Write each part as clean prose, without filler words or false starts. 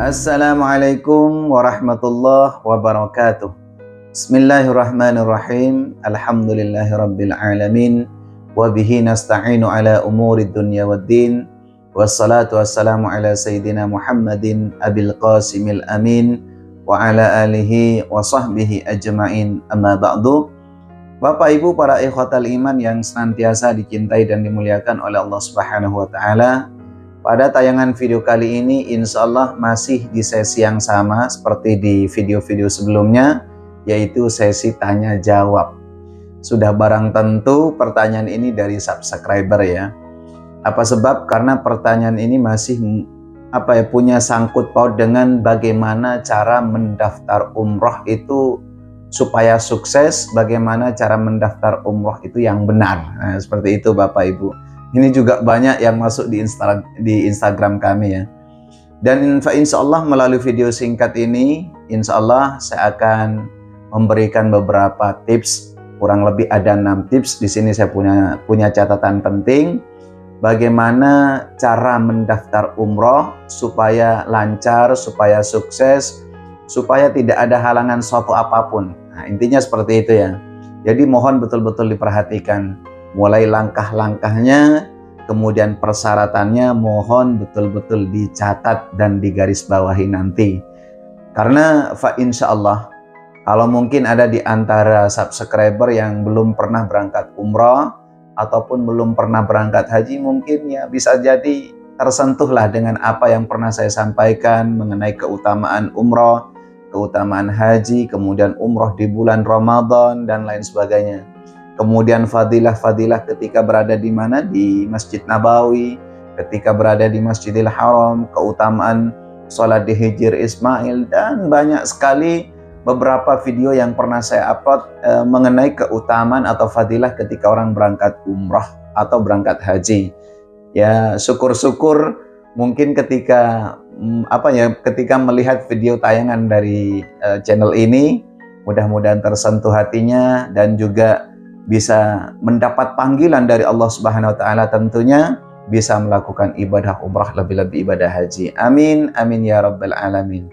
Assalamualaikum warahmatullahi wabarakatuh. Bismillahirrahmanirrahim. Alhamdulillahirabbil alamin. Wa bihi nasta'inu ala umurid dunya waddin. Wassalatu wassalamu ala sayyidina Muhammadin abil qasimil amin wa ala alihi wa sahbihi ajma'in. Amma ba'du. Bapak Ibu para ikhwatal iman yang senantiasa dicintai dan dimuliakan oleh Allah Subhanahu wa taala. Pada tayangan video kali ini insya Allah masih di sesi yang sama seperti di video-video sebelumnya, yaitu sesi tanya jawab. Sudah barang tentu pertanyaan ini dari subscriber ya. Apa sebab? Karena pertanyaan ini masih punya sangkut paut dengan bagaimana cara mendaftar umroh itu supaya sukses, bagaimana cara mendaftar umroh itu yang benar. Nah, seperti itu Bapak Ibu. Ini juga banyak yang masuk di Instagram kami ya. Dan insya Allah melalui video singkat ini, insya Allah saya akan memberikan beberapa tips. Kurang lebih ada 6 tips. Di sini saya punya catatan penting. Bagaimana cara mendaftar umroh supaya lancar, supaya sukses, supaya tidak ada halangan suatu apapun. Nah, intinya seperti itu ya. Jadi mohon betul-betul diperhatikan. Mulai langkah-langkahnya, kemudian persyaratannya mohon betul-betul dicatat dan digarisbawahi nanti. Karena insya Allah, kalau mungkin ada di antara subscriber yang belum pernah berangkat umroh ataupun belum pernah berangkat haji, mungkin ya bisa jadi tersentuhlah dengan apa yang pernah saya sampaikan mengenai keutamaan umroh, keutamaan haji, kemudian umroh di bulan Ramadan dan lain sebagainya. Kemudian fadilah-fadilah ketika berada di mana? Di Masjid Nabawi, ketika berada di Masjidil Haram, keutamaan sholat di Hijr Ismail, dan banyak sekali beberapa video yang pernah saya upload mengenai keutamaan atau fadilah ketika orang berangkat umrah atau berangkat haji. Ya, syukur-syukur mungkin ketika ketika melihat video tayangan dari channel ini, mudah-mudahan tersentuh hatinya dan juga bisa mendapat panggilan dari Allah Subhanahu wa taala, tentunya bisa melakukan ibadah umrah, lebih-lebih ibadah haji. Amin, amin ya rabbal alamin.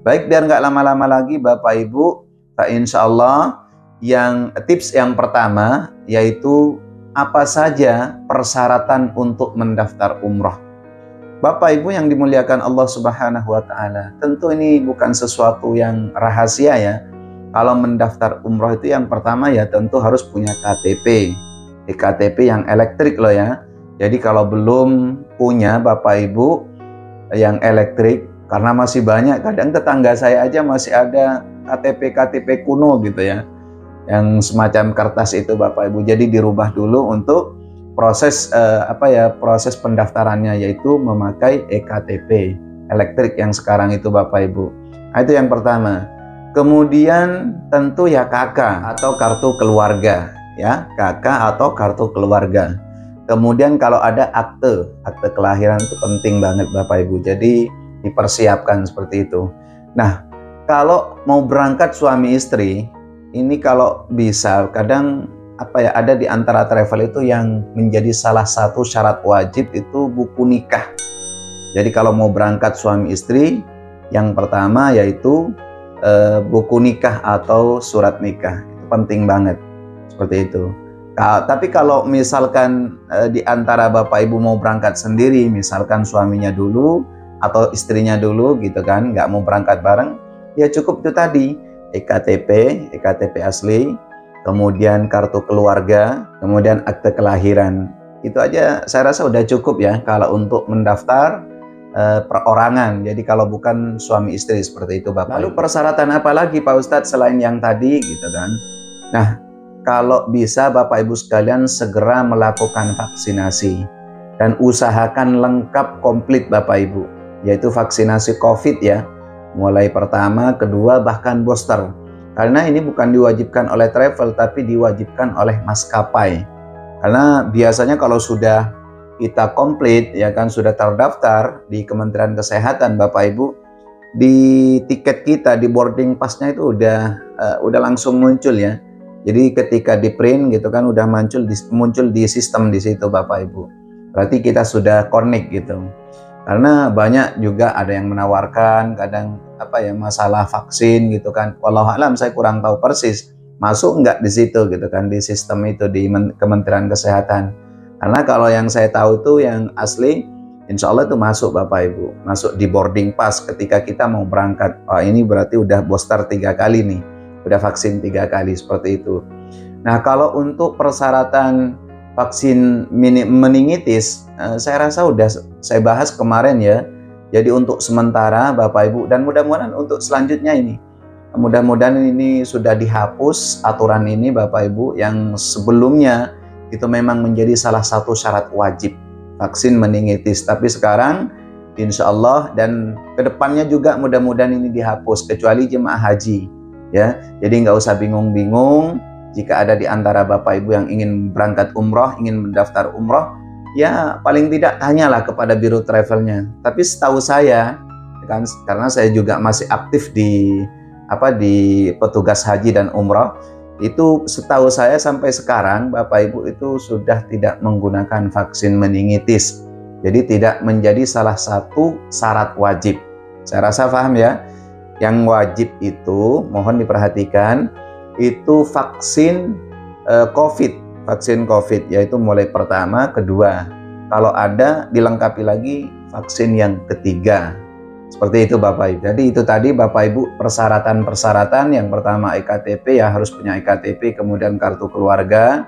Baik, biar nggak lama-lama lagi Bapak Ibu, insya Allah tips yang pertama yaitu apa saja persyaratan untuk mendaftar umrah. Bapak Ibu yang dimuliakan Allah Subhanahu wa taala, tentu ini bukan sesuatu yang rahasia ya. Kalau mendaftar umroh itu yang pertama ya tentu harus punya KTP. KTP yang elektrik loh ya. Jadi kalau belum punya Bapak Ibu yang elektrik, karena masih banyak, kadang tetangga saya aja masih ada KTP kuno gitu ya. Yang semacam kertas itu Bapak Ibu. Jadi dirubah dulu untuk proses proses pendaftarannya, yaitu memakai eKTP elektrik yang sekarang itu Bapak Ibu. Nah, itu yang pertama. Kemudian tentu ya KK atau kartu keluarga ya, KK atau kartu keluarga. Kemudian kalau ada akte kelahiran itu penting banget Bapak Ibu. Jadi dipersiapkan seperti itu. Nah, kalau mau berangkat suami istri, ini kalau bisa kadang ada di antara travel itu yang menjadi salah satu syarat wajib itu buku nikah. Jadi kalau mau berangkat suami istri, yang pertama yaitu buku nikah atau surat nikah. Itu penting banget seperti itu. Tapi kalau misalkan di antara Bapak Ibu mau berangkat sendiri, misalkan suaminya dulu atau istrinya dulu gitu kan, nggak mau berangkat bareng, ya cukup itu tadi, eKTP asli, kemudian kartu keluarga, kemudian akte kelahiran. Itu aja saya rasa udah cukup ya kalau untuk mendaftar perorangan. Jadi kalau bukan suami istri seperti itu Bapak. Lalu persyaratan apa lagi Pak Ustadz selain yang tadi gitu kan? Nah, kalau bisa Bapak Ibu sekalian segera melakukan vaksinasi dan usahakan lengkap komplit Bapak Ibu, yaitu vaksinasi COVID ya, mulai pertama, kedua, bahkan booster. Karena ini bukan diwajibkan oleh travel tapi diwajibkan oleh maskapai. Karena biasanya kalau sudah kita komplit ya kan, sudah terdaftar di Kementerian Kesehatan Bapak Ibu, di tiket kita, di boarding pass-nya itu udah langsung muncul ya. Jadi ketika di print gitu kan udah muncul di sistem di situ Bapak Ibu. Berarti kita sudah connect gitu. Karena banyak juga ada yang menawarkan kadang apa ya masalah vaksin gitu kan. Wallahu alam saya kurang tahu persis masuk nggak di situ gitu kan di sistem itu di Kementerian Kesehatan. Karena kalau yang saya tahu tuh yang asli insya Allah itu masuk Bapak Ibu, masuk di boarding pass ketika kita mau berangkat. Oh ini berarti udah booster 3 kali nih, udah vaksin 3 kali seperti itu. Nah kalau untuk persyaratan vaksin meningitis, saya rasa udah saya bahas kemarin ya. Jadi untuk sementara Bapak Ibu dan mudah-mudahan untuk selanjutnya ini, mudah-mudahan ini sudah dihapus aturan ini Bapak Ibu yang sebelumnya itu memang menjadi salah satu syarat wajib vaksin meningitis. Tapi sekarang insya Allah dan kedepannya juga mudah-mudahan ini dihapus kecuali jemaah haji ya. Jadi nggak usah bingung-bingung. Jika ada di antara Bapak Ibu yang ingin berangkat umroh, ingin mendaftar umroh, ya paling tidak tanyalah kepada biro travelnya. Tapi setahu saya, kan, karena saya juga masih aktif di petugas haji dan umroh, itu setahu saya sampai sekarang Bapak Ibu itu sudah tidak menggunakan vaksin meningitis. Jadi tidak menjadi salah satu syarat wajib. Saya rasa paham ya. Yang wajib itu mohon diperhatikan itu vaksin vaksin COVID yaitu mulai pertama, kedua. Kalau ada dilengkapi lagi vaksin yang ketiga. Seperti itu Bapak Ibu. Jadi itu tadi Bapak Ibu persyaratan-persyaratan. Yang pertama EKTP ya harus punya EKTP, kemudian kartu keluarga,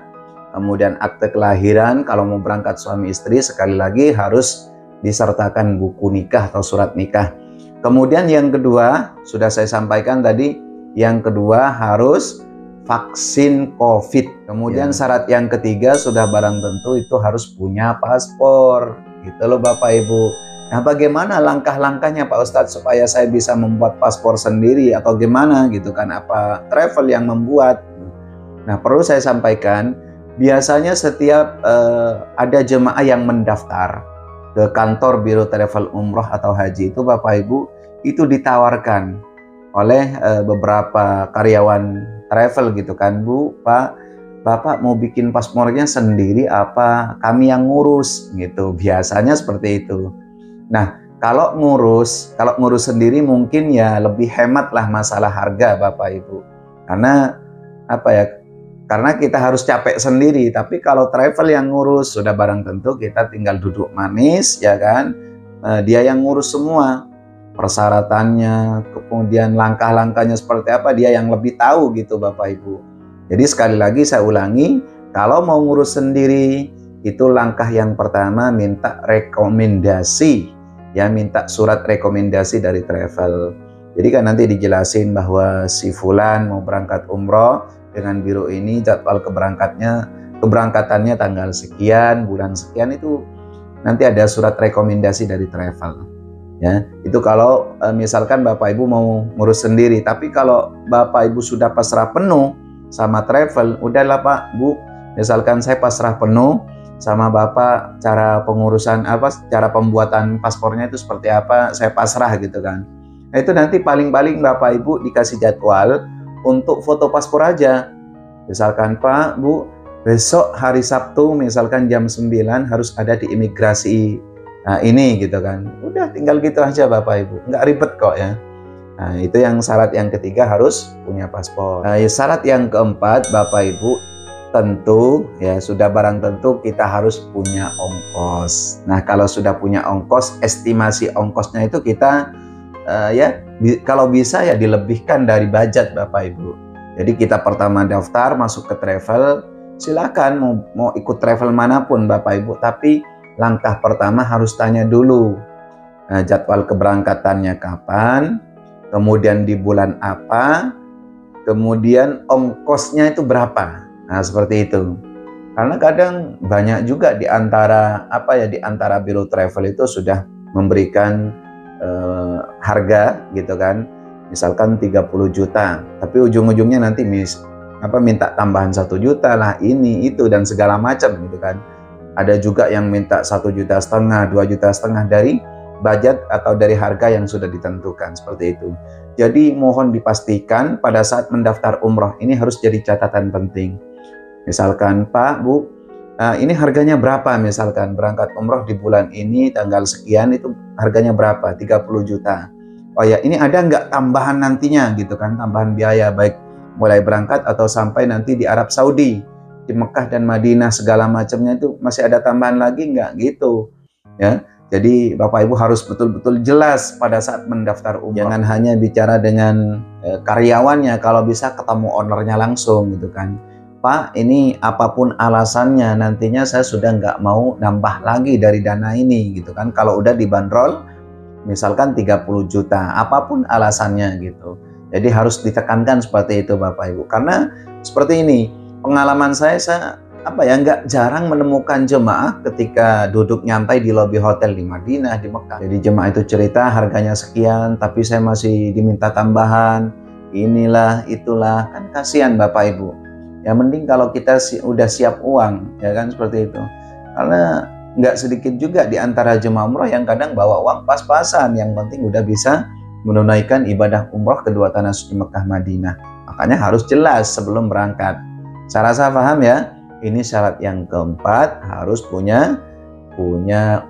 kemudian akte kelahiran. Kalau mau berangkat suami istri sekali lagi harus disertakan buku nikah atau surat nikah. Kemudian yang kedua sudah saya sampaikan tadi. Yang kedua harus vaksin COVID. Kemudian syarat yang ketiga sudah barang tentu itu harus punya paspor. Gitu loh Bapak Ibu. Nah bagaimana langkah-langkahnya Pak Ustadz supaya saya bisa membuat paspor sendiri atau gimana gitu kan? Apa travel yang membuat? Nah perlu saya sampaikan biasanya setiap ada jemaah yang mendaftar ke kantor biro travel umroh atau haji itu Bapak Ibu itu ditawarkan oleh beberapa karyawan travel gitu kan, Bu, Pak, Bapak mau bikin paspornya sendiri apa kami yang ngurus gitu. Biasanya seperti itu. Nah, kalau ngurus sendiri mungkin ya lebih hemat lah masalah harga Bapak Ibu. Karena apa ya? Karena kita harus capek sendiri, tapi kalau travel yang ngurus sudah barang tentu kita tinggal duduk manis ya kan. Dia yang ngurus semua. Persyaratannya, kemudian langkah-langkahnya seperti apa, dia yang lebih tahu gitu Bapak Ibu. Jadi sekali lagi saya ulangi, kalau mau ngurus sendiri, itu langkah yang pertama minta rekomendasi, ya minta surat rekomendasi dari travel. Jadi kan nanti dijelasin bahwa si Fulan mau berangkat umroh dengan biro ini, jadwal keberangkatannya tanggal sekian, bulan sekian itu nanti ada surat rekomendasi dari travel. Ya, itu kalau misalkan Bapak Ibu mau ngurus sendiri. Tapi kalau Bapak Ibu sudah pasrah penuh sama travel, udahlah Pak, Bu, misalkan saya pasrah penuh sama Bapak, cara pengurusan cara pembuatan paspornya itu seperti apa, saya pasrah gitu kan. Nah, itu nanti paling-paling Bapak Ibu dikasih jadwal untuk foto paspor aja. Misalkan Pak, Bu, besok hari Sabtu misalkan jam 9 harus ada di imigrasi. Nah ini gitu kan, udah tinggal gitu aja Bapak Ibu, nggak ribet kok ya. Nah itu yang syarat yang ketiga harus punya paspor. Nah syarat yang keempat Bapak Ibu tentu ya sudah barang tentu kita harus punya ongkos. Nah kalau sudah punya ongkos, estimasi ongkosnya itu kita kalau bisa ya dilebihkan dari budget Bapak Ibu. Jadi kita pertama daftar masuk ke travel, silakan mau ikut travel manapun Bapak Ibu, tapi langkah pertama harus tanya dulu jadwal keberangkatannya kapan, kemudian di bulan apa, kemudian ongkosnya itu berapa. Nah, seperti itu. Karena kadang banyak juga di antara biro travel itu sudah memberikan harga gitu kan. Misalkan 30 juta, tapi ujung-ujungnya nanti minta tambahan 1 juta lah, ini itu dan segala macam gitu kan. Ada juga yang minta 1,5 juta, 2,5 juta dari budget atau dari harga yang sudah ditentukan seperti itu. Jadi mohon dipastikan pada saat mendaftar umroh ini harus jadi catatan penting. Misalkan Pak, Bu, ini harganya berapa, misalkan berangkat umroh di bulan ini tanggal sekian itu harganya berapa, 30 juta. Oh ya, ini ada nggak tambahan nantinya gitu kan, tambahan biaya baik mulai berangkat atau sampai nanti di Arab Saudi, di Mekah dan Madinah segala macamnya itu masih ada tambahan lagi nggak gitu ya. Jadi Bapak Ibu harus betul-betul jelas pada saat mendaftar umroh. Jangan hanya bicara dengan karyawannya, kalau bisa ketemu ownernya langsung gitu kan. Pak, ini apapun alasannya nantinya saya sudah nggak mau nambah lagi dari dana ini gitu kan. Kalau udah dibanderol misalkan 30 juta, apapun alasannya gitu. Jadi harus ditekankan seperti itu Bapak Ibu. Karena seperti ini, pengalaman saya nggak jarang menemukan jemaah ketika duduk nyantai di lobi hotel di Madinah, di Mekah. Jadi jemaah itu cerita harganya sekian, tapi saya masih diminta tambahan, inilah, itulah, kan kasihan Bapak Ibu. Ya mending kalau kita udah siap uang, ya kan seperti itu. Karena nggak sedikit juga di antara jemaah umroh yang kadang bawa uang pas-pasan, yang penting udah bisa menunaikan ibadah umroh kedua tanah suci Mekah Madinah. Makanya harus jelas sebelum berangkat. Saya rasa paham ya. Ini syarat yang keempat, harus punya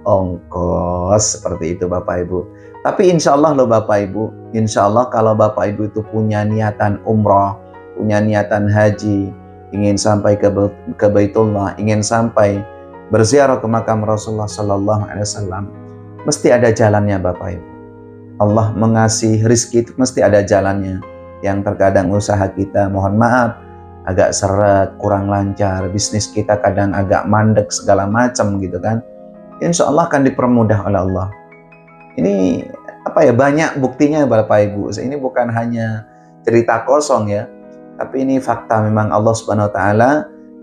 ongkos, seperti itu Bapak Ibu. Tapi insya Allah loh Bapak Ibu, insya Allah kalau Bapak Ibu itu punya niatan umroh, punya niatan haji, ingin sampai ke Baitullah, ingin sampai berziarah ke makam Rasulullah Sallallahu Alaihi Wasallam, mesti ada jalannya Bapak Ibu. Allah mengasih rizki itu mesti ada jalannya. Yang terkadang usaha kita, mohon maaf, agak seret, kurang lancar, bisnis kita kadang agak mandek segala macam gitu kan. Insya Allah akan dipermudah oleh Allah. Ini banyak buktinya Bapak Ibu. Ini bukan hanya cerita kosong ya, tapi ini fakta. Memang Allah Subhanahu Wa Taala,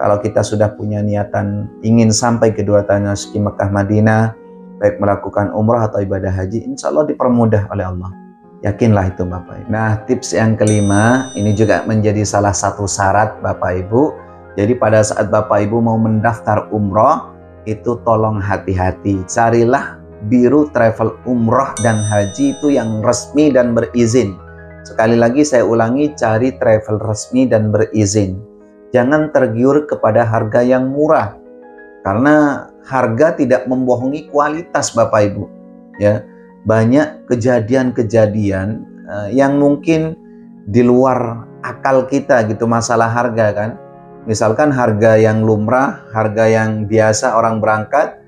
kalau kita sudah punya niatan ingin sampai kedua tanah suci Mekah Madinah, baik melakukan umrah atau ibadah haji, insya Allah dipermudah oleh Allah. Yakinlah itu Bapak Ibu. Nah, tips yang kelima, ini juga menjadi salah satu syarat Bapak Ibu. Jadi pada saat Bapak Ibu mau mendaftar umroh, itu tolong hati-hati. Carilah biru travel umroh dan haji itu yang resmi dan berizin. Sekali lagi saya ulangi, cari travel resmi dan berizin. Jangan tergiur kepada harga yang murah. Karena harga tidak membohongi kualitas Bapak Ibu. Ya. Banyak kejadian-kejadian yang mungkin di luar akal kita gitu, masalah harga kan. Misalkan harga yang lumrah, harga yang biasa orang berangkat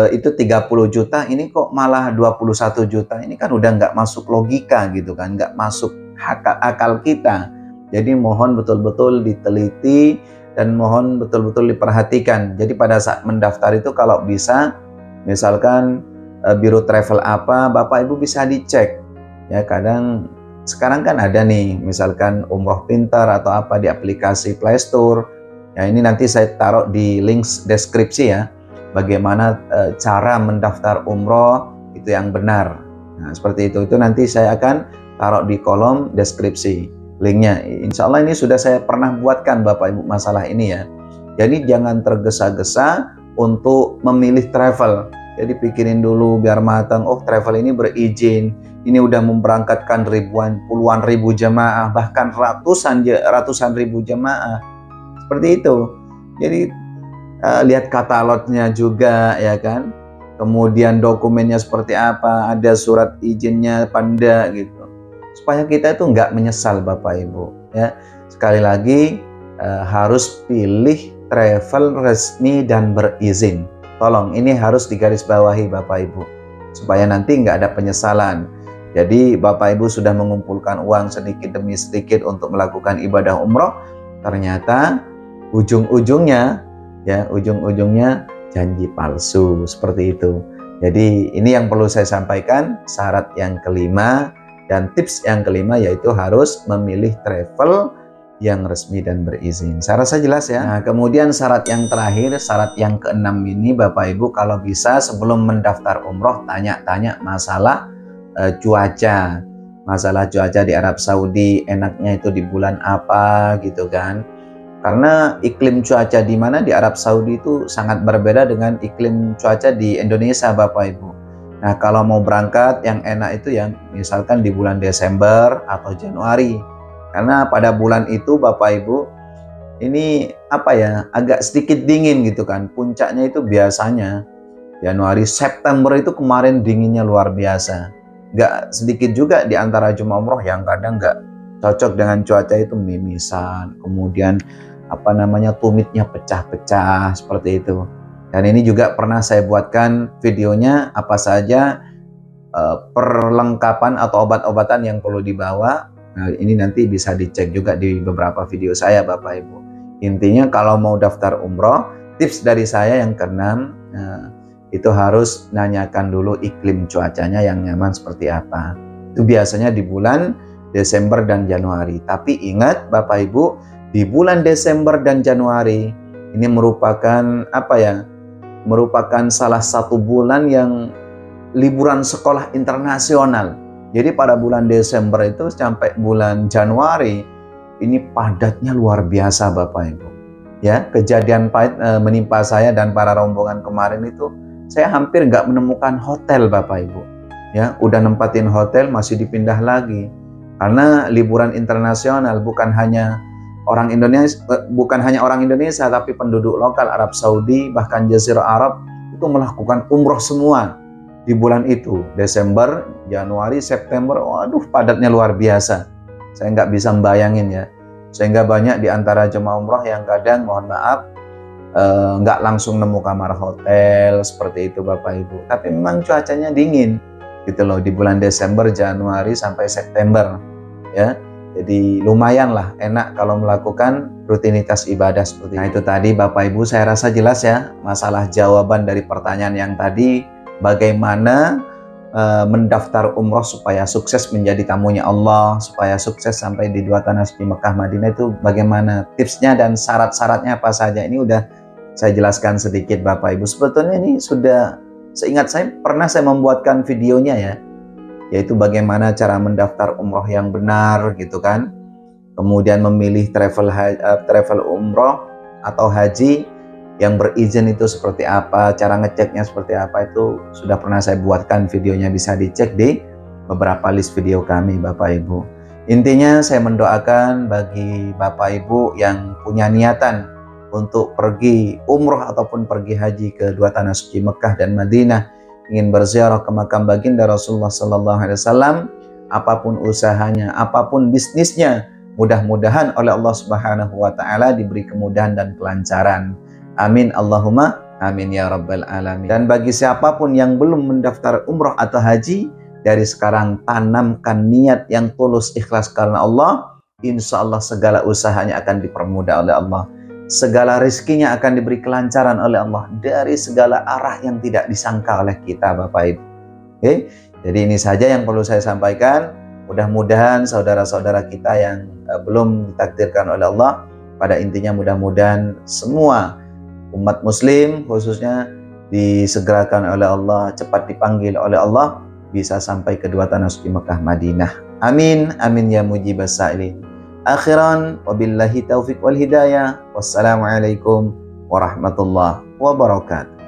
itu 30 juta, ini kok malah 21 juta. Ini kan udah nggak masuk logika gitu kan, nggak masuk akal kita. Jadi mohon betul-betul diteliti dan mohon betul-betul diperhatikan. Jadi pada saat mendaftar itu kalau bisa, misalkan biro travel apa, Bapak Ibu bisa dicek ya. Kadang sekarang kan ada nih misalkan Umroh Pintar atau apa di aplikasi Play Store ya. Ini nanti saya taruh di link deskripsi ya, bagaimana cara mendaftar umroh itu yang benar. Nah seperti itu nanti saya akan taruh di kolom deskripsi linknya. Insya Allah ini sudah saya pernah buatkan Bapak Ibu masalah ini ya. Jadi jangan tergesa-gesa untuk memilih travel. Jadi pikirin dulu biar matang, oh travel ini berizin, ini udah memberangkatkan puluhan ribu jemaah, bahkan ratusan ribu jemaah. Seperti itu. Jadi lihat katalognya juga ya kan. Kemudian dokumennya seperti apa, ada surat izinnya apa gitu. Supaya kita itu nggak menyesal Bapak Ibu ya. Sekali lagi harus pilih travel resmi dan berizin. Tolong ini harus digarisbawahi Bapak Ibu, supaya nanti nggak ada penyesalan. Jadi Bapak Ibu sudah mengumpulkan uang sedikit demi sedikit untuk melakukan ibadah umroh, ternyata ujung-ujungnya janji palsu, seperti itu. Jadi ini yang perlu saya sampaikan, syarat yang kelima dan tips yang kelima, yaitu harus memilih travel yang resmi dan berizin. Saya rasa jelas ya. Nah, kemudian syarat yang terakhir, syarat yang keenam ini Bapak Ibu, kalau bisa sebelum mendaftar umroh tanya-tanya masalah cuaca. Masalah cuaca di Arab Saudi, enaknya itu di bulan apa gitu kan. Karena iklim cuaca di mana di Arab Saudi itu sangat berbeda dengan iklim cuaca di Indonesia Bapak Ibu. Nah, kalau mau berangkat yang enak itu yang misalkan di bulan Desember atau Januari. Karena pada bulan itu Bapak Ibu ini apa ya, agak sedikit dingin gitu kan. Puncaknya itu biasanya Januari, September itu kemarin dinginnya luar biasa. Nggak sedikit juga di antara jemaah umroh yang kadang nggak cocok dengan cuaca itu mimisan, kemudian apa namanya, tumitnya pecah-pecah seperti itu. Dan ini juga pernah saya buatkan videonya apa saja perlengkapan atau obat-obatan yang perlu dibawa. Nah, ini nanti bisa dicek juga di beberapa video saya Bapak Ibu. Intinya kalau mau daftar umroh, tips dari saya yang keenam, itu harus nanyakan dulu iklim cuacanya yang nyaman seperti apa. Itu biasanya di bulan Desember dan Januari. Tapi ingat Bapak Ibu, di bulan Desember dan Januari ini merupakan apa ya? Merupakan salah satu bulan yang liburan sekolah internasional. Jadi pada bulan Desember itu sampai bulan Januari ini padatnya luar biasa Bapak Ibu. Ya, kejadian pahit menimpa saya dan para rombongan kemarin itu, saya hampir nggak menemukan hotel Bapak Ibu. Ya, udah nempatin hotel masih dipindah lagi. Karena liburan internasional bukan hanya orang Indonesia, tapi penduduk lokal Arab Saudi bahkan Jazirah Arab itu melakukan umroh semua di bulan itu, Desember, Januari, September. Waduh, padatnya luar biasa. Saya nggak bisa membayangin ya. Sehingga banyak di antara jemaah umroh yang kadang mohon maaf nggak langsung nemu kamar hotel seperti itu Bapak Ibu. Tapi memang cuacanya dingin gitu loh di bulan Desember, Januari sampai September ya. Jadi lumayan lah enak kalau melakukan rutinitas ibadah seperti itu. Nah, itu tadi Bapak Ibu, saya rasa jelas ya masalah jawaban dari pertanyaan yang tadi, bagaimana mendaftar umroh supaya sukses menjadi tamunya Allah, supaya sukses sampai di dua tanah suci Mekah Madinah, itu bagaimana tipsnya dan syarat-syaratnya apa saja. Ini udah saya jelaskan sedikit Bapak Ibu. Sebetulnya ini sudah, seingat saya pernah saya membuatkan videonya ya, yaitu bagaimana cara mendaftar umroh yang benar gitu kan, kemudian memilih travel umroh atau haji yang berizin itu seperti apa, cara ngeceknya seperti apa, itu sudah pernah saya buatkan videonya, bisa dicek di beberapa list video kami Bapak Ibu. Intinya saya mendoakan bagi Bapak Ibu yang punya niatan untuk pergi umroh ataupun pergi haji ke dua tanah suci Mekah dan Madinah, ingin berziarah ke makam baginda Rasulullah Sallallahu Alaihi Wasallam, apapun usahanya, apapun bisnisnya, mudah-mudahan oleh Allah Subhanahu Wa Taala diberi kemudahan dan kelancaran. Amin Allahumma amin ya rabbal alamin. Dan bagi siapapun yang belum mendaftar umroh atau haji, dari sekarang tanamkan niat yang tulus ikhlas karena Allah. Insya Allah segala usahanya akan dipermudah oleh Allah, segala rizkinya akan diberi kelancaran oleh Allah dari segala arah yang tidak disangka oleh kita Bapak Ibu. Oke? Jadi ini saja yang perlu saya sampaikan. Mudah-mudahan saudara-saudara kita yang belum ditakdirkan oleh Allah, pada intinya mudah-mudahan semua umat muslim khususnya disegerakan oleh Allah, cepat dipanggil oleh Allah, bisa sampai ke dua tanah suci Mekah Madinah. Amin, amin ya mujibas sa'ilin. Akhiran, wabillahi taufiq wal hidayah. Wassalamualaikum warahmatullahi wabarakatuh.